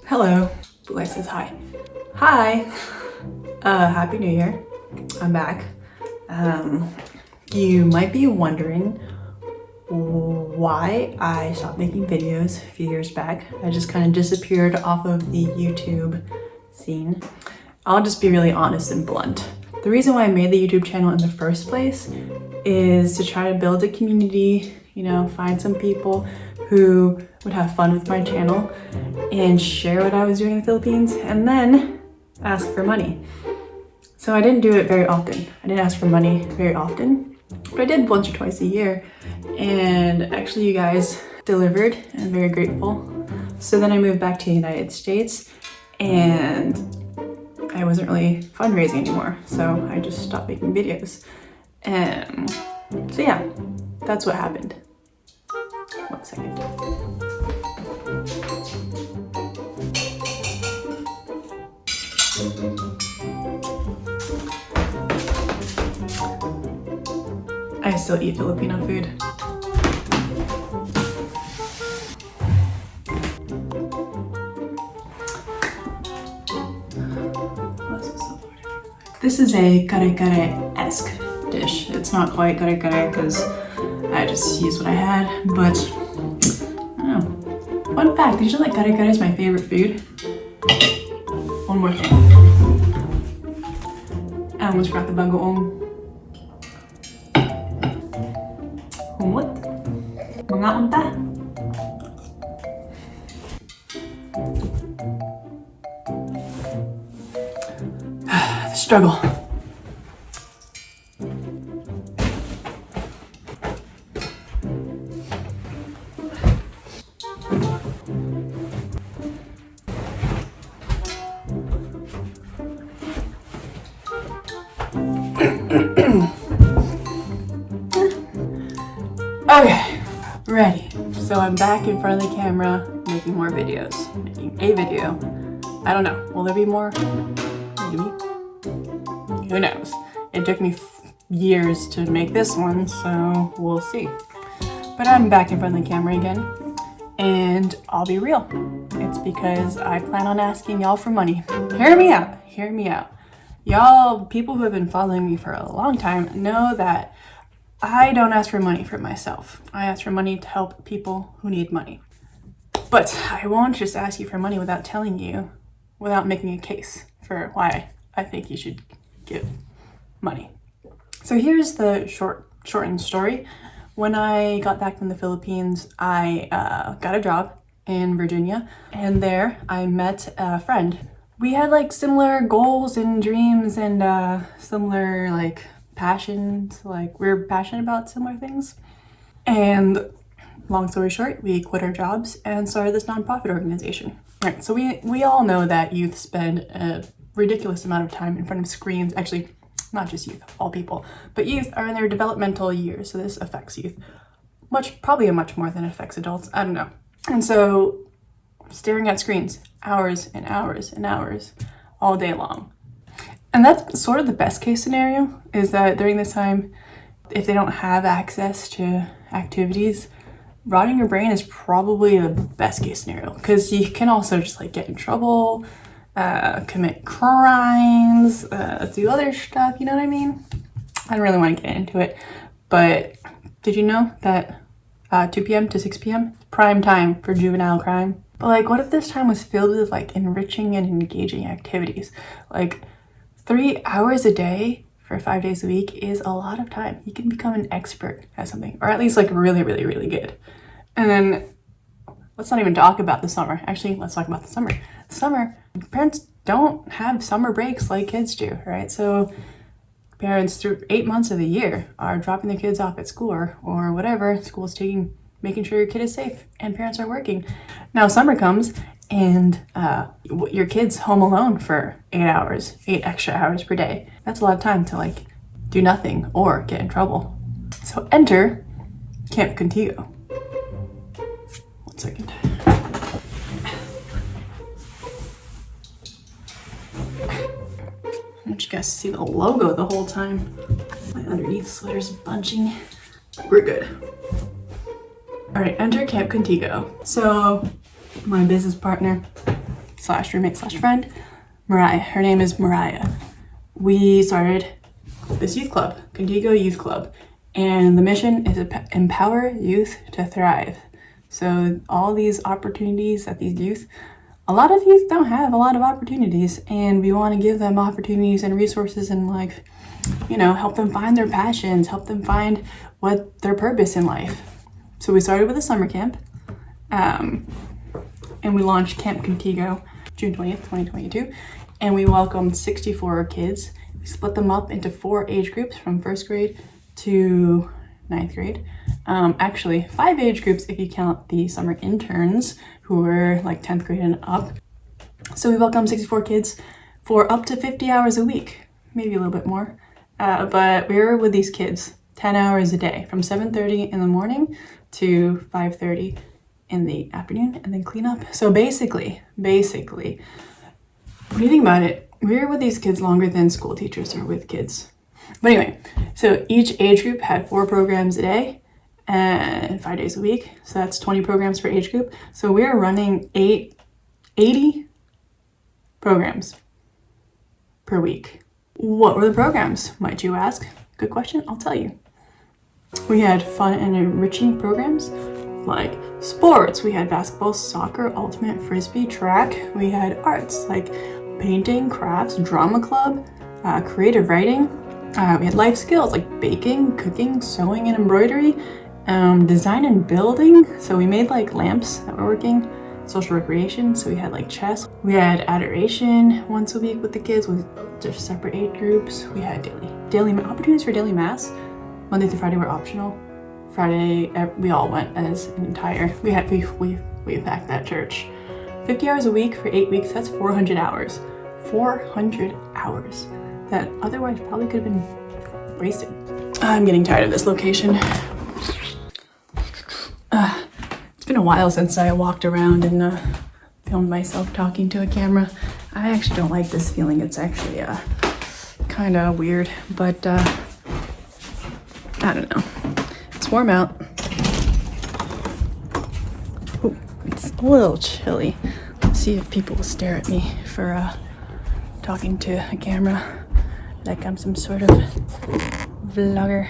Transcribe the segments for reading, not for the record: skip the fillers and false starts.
Hello, Bulay says hi. Hi, Happy New Year. I'm back. You might be wondering why I stopped making videos a few years back. I just kind of disappeared off of the YouTube scene. I'll just be really honest and blunt. The reason why I made the YouTube channel in the first place is to try to build a community, you know, find some people who would have fun with my channel and share what I was doing in the Philippines, and then ask for money. So I didn't do it very often. I didn't ask for money very often, but I did once or twice a year. And actually you guys delivered, and I'm very grateful. So then I moved back to the United States and I wasn't really fundraising anymore. So I just stopped making videos. So yeah, that's what happened. 1 second. I still eat Filipino food. This is a kare-kare-esque dish. It's not quite kare-kare because I just used what I had, but I don't know. Fun fact, did you know that kare-kare is my favorite food? One more thing. I almost forgot the bagoong. Humot. Mga unta. The struggle. Okay, ready. So I'm back in front of the camera making more videos. Making a video. I don't know. Will there be more? Maybe. Who knows? It took me years to make this one, so we'll see. But I'm back in front of the camera again. And I'll be real. It's because I plan on asking y'all for money. Hear me out. Hear me out. Y'all, people who have been following me for a long time know that I don't ask for money for myself. I ask for money to help people who need money. But I won't just ask you for money without telling you, without making a case for why I think you should give money. So here's the shortened story. When I got back from the Philippines, I got a job in Virginia, and there I met a friend. We had like similar goals and dreams and similar like passions, like we're passionate about similar things. And long story short, we quit our jobs and started this nonprofit organization. Right, so we all know that youth spend a ridiculous amount of time in front of screens. Actually, not just youth, all people, but youth are in their developmental years, so this affects youth probably much more than it affects adults. I don't know. And so staring at screens hours and hours and hours all day long. And that's sort of the best case scenario, is that during this time, if they don't have access to activities, rotting your brain is probably the best case scenario, because you can also just like get in trouble, commit crimes, do other stuff, you know what I mean? I don't really want to get into it, but did you know that 2 p.m. to 6 p.m. prime time for juvenile crime? But like, what if this time was filled with like enriching and engaging activities? Like 3 hours a day for 5 days a week is a lot of time. You can become an expert at something, or at least like really, really, really good. And then let's not even talk about the summer. Actually, let's talk about the summer. Summer, parents don't have summer breaks like kids do, right? So parents through 8 months of the year are dropping their kids off at school or whatever. School's making sure your kid is safe, and parents are working. Now summer comes and your kid's home alone for 8 extra hours per day. That's a lot of time to like do nothing or get in trouble. So enter Camp Contigo. 1 second. I want you guys to see the logo the whole time. My underneath sweater's bunching. We're good. All right, enter Camp Contigo. So my business partner slash roommate slash friend, Mariah. Her name is Mariah. We started this youth club, Contigo Youth Club, and the mission is to empower youth to thrive. So all these opportunities that these youth, a lot of youth don't have a lot of opportunities, and we want to give them opportunities and resources in life, you know, help them find their passions, help them find what their purpose in life. So we started with a summer camp, and we launched Camp Contigo June 20th, 2022, and we welcomed 64 kids. We split them up into 4 age groups from 1st grade to 9th grade. Actually, 5 age groups if you count the summer interns who were like 10th grade and up. So we welcomed 64 kids for up to 50 hours a week, maybe a little bit more. But we were with these kids 10 hours a day from 7:30 in the morning to 5:30 in the afternoon, and then clean up. So basically, when you think about it, we're with these kids longer than school teachers are with kids. But anyway, so each age group had 4 programs a day and 5 days a week. So that's 20 programs per age group. So we're running 80 programs per week. What were the programs, might you ask? Good question, I'll tell you. We had fun and enriching programs like sports. We had basketball, soccer, ultimate frisbee, track. We had arts like painting, crafts, drama club, creative writing. We had life skills like baking, cooking, sewing and embroidery, design and building. So we made like lamps that were working, social recreation. So we had like chess. We had adoration once a week with the kids with just separate age groups. We had daily opportunities for daily mass. Monday through Friday were optional. Friday, we all went as an entire, we packed that church. 50 hours a week for 8 weeks, that's 400 hours. 400 hours that otherwise probably could have been wasted. I'm getting tired of this location. It's been a while since I walked around and filmed myself talking to a camera. I actually don't like this feeling. It's actually kind of weird, but I don't know. It's warm out. Ooh, it's a little chilly. Let's see if people will stare at me for talking to a camera like I'm some sort of vlogger.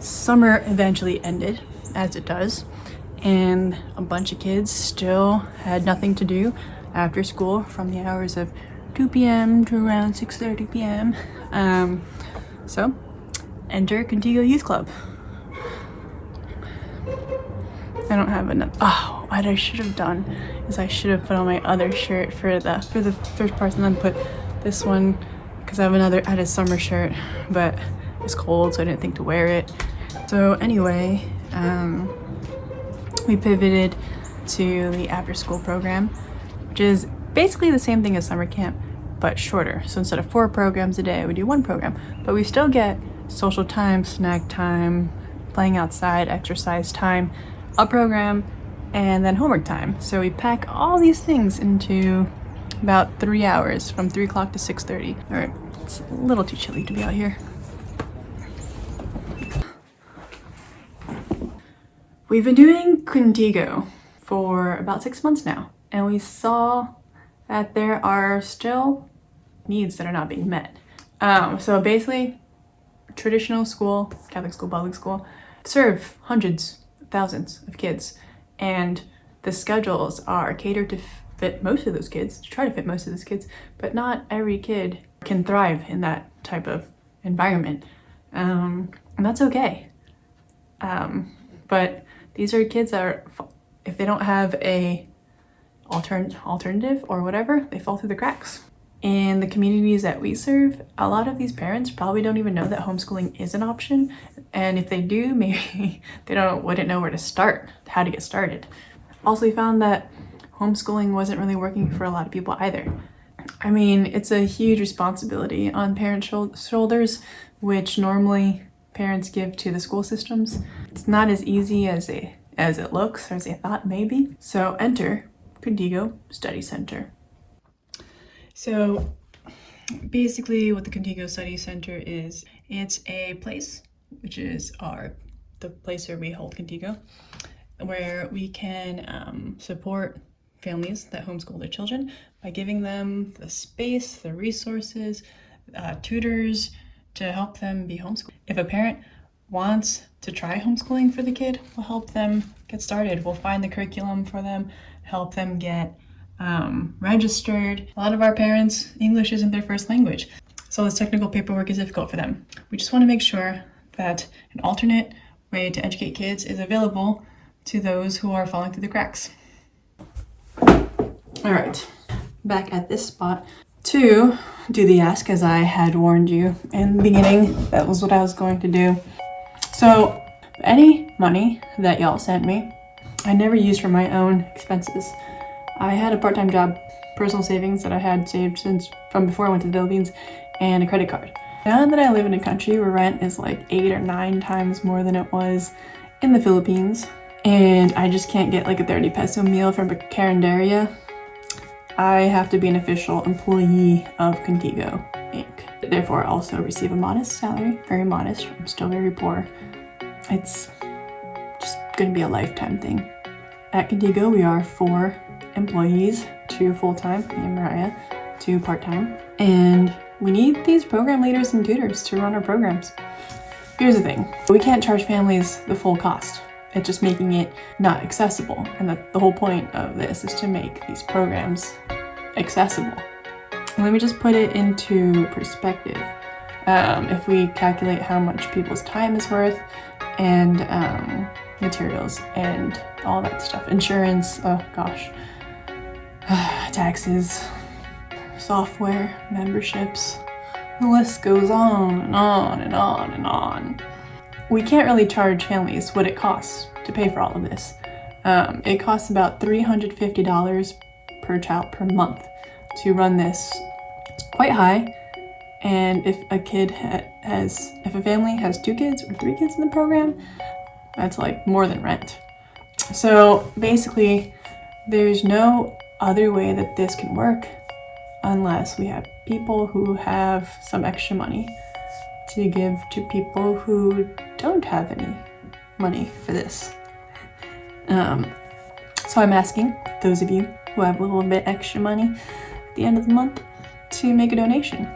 Summer eventually ended, as it does, and a bunch of kids still had nothing to do after school from the hours of 2 p.m. to around 6:30 p.m. So, enter Contigo Youth Club. I don't have enough. Oh, what I should have done is I should have put on my other shirt for the first part, and then put this one because I had a summer shirt, but it was cold, so I didn't think to wear it. So anyway, we pivoted to the after-school program, which is basically the same thing as summer camp, but shorter. So instead of 4 programs a day, we do 1 program, but we still get social time, snack time, playing outside, exercise time, a program, and then homework time. So we pack all these things into about 3 hours from 3 o'clock to 6:30. All right, it's a little too chilly to be out here. We've been doing Contigo for about 6 months now, and we saw that there are still needs that are not being met. So basically, traditional school, Catholic school, public school, serve hundreds, thousands of kids, and the schedules are catered to fit most of those kids, to try to fit most of those kids, but not every kid can thrive in that type of environment, and that's okay. But these are kids that are, if they don't have a alternative or whatever, they fall through the cracks. In the communities that we serve, a lot of these parents probably don't even know that homeschooling is an option, and if they do, maybe they wouldn't know where to start, how to get started. Also, we found that homeschooling wasn't really working for a lot of people either. I mean, it's a huge responsibility on parents' shoulders, which normally parents give to the school systems. It's not as easy as it looks, or as they thought maybe. So enter Contigo Study Center. So basically what the Contigo Study Center is, it's a place, which is the place where we hold Contigo, where we can support families that homeschool their children by giving them the space, the resources, tutors to help them be homeschooled. If a parent wants to try homeschooling for the kid, we'll help them get started. We'll find the curriculum for them, help them get registered. A lot of our parents, English isn't their first language, so this technical paperwork is difficult for them. We just want to make sure that an alternate way to educate kids is available to those who are falling through the cracks. All right, back at this spot to do the ask, as I had warned you in the beginning. That was what I was going to do. So any money that y'all sent me, I never used for my own expenses. I had a part-time job, personal savings that I had saved from before I went to the Philippines, and a credit card. Now that I live in a country where rent is like 8 or 9 times more than it was in the Philippines, and I just can't get like a 30 peso meal from a Carinderia, I have to be an official employee of Contigo Inc. Therefore, I also receive a modest salary, very modest. I'm still very poor. It's just gonna be a lifetime thing. At Contigo, we are 4 employees, 2 full-time, me and Mariah, 2 part-time, and we need these program leaders and tutors to run our programs. Here's the thing, we can't charge families the full cost. It's just making it not accessible, and the whole point of this is to make these programs accessible. And let me just put it into perspective. If we calculate how much people's time is worth, and materials and all that stuff, insurance, oh gosh, taxes, software, memberships, the list goes on and on and on and on. We can't really charge families what it costs to pay for all of this. It costs about $350 per child per month to run this. It's quite high, and if a kid if a family has 2 kids or 3 kids in the program, that's like more than rent. So basically, there's no other way that this can work unless we have people who have some extra money to give to people who don't have any money for this. So I'm asking those of you who have a little bit extra money at the end of the month to make a donation.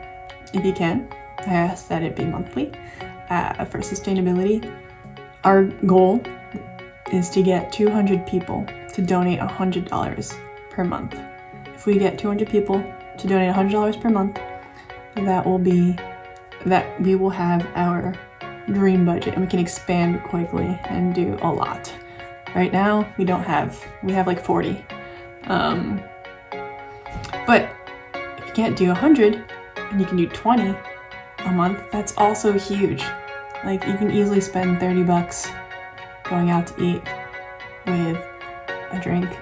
If you can, I ask that it be monthly. For sustainability, our goal is to get 200 people to donate $100 per month. If we get 200 people to donate $100 per month, that we will have our dream budget, and we can expand quickly and do a lot. Right now, we have like 40. But if you can't do 100 and you can do 20 a month, that's also huge. Like, you can easily spend $30 going out to eat with a drink,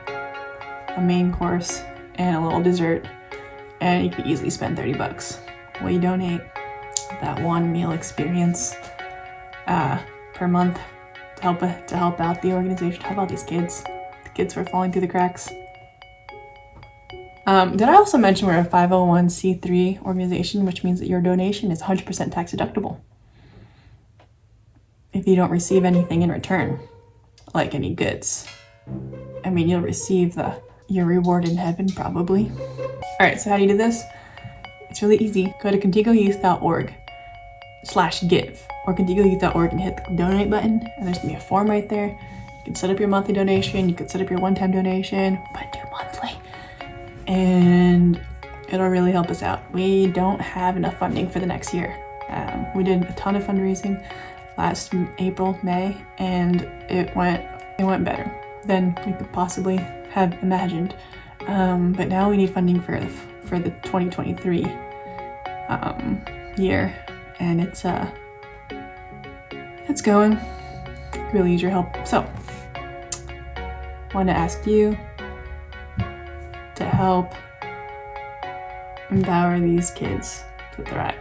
a main course, and a little dessert, and you can easily spend $30. Will you donate that one meal experience per month to help out the organization, to help out the kids who are falling through the cracks? Did I also mention we're a 501c3 organization, which means that your donation is 100% tax deductible if you don't receive anything in return, like any goods. I mean, you'll receive your reward in heaven, probably. All right, so how do you do this? It's really easy. Go to contigoyouth.org/give or contigoyouth.org and hit the donate button, and there's gonna be a form right there. You can set up your monthly donation, you can set up your one-time donation, but do monthly. And it'll really help us out. We don't have enough funding for the next year. We did a ton of fundraising last April, May, and it went better than we could possibly have imagined. But now we need funding for the 2023 year, and it's going. Really use your help. So, want to ask you to help empower these kids to thrive.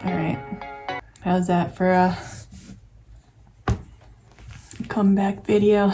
All right, how's that for a comeback video?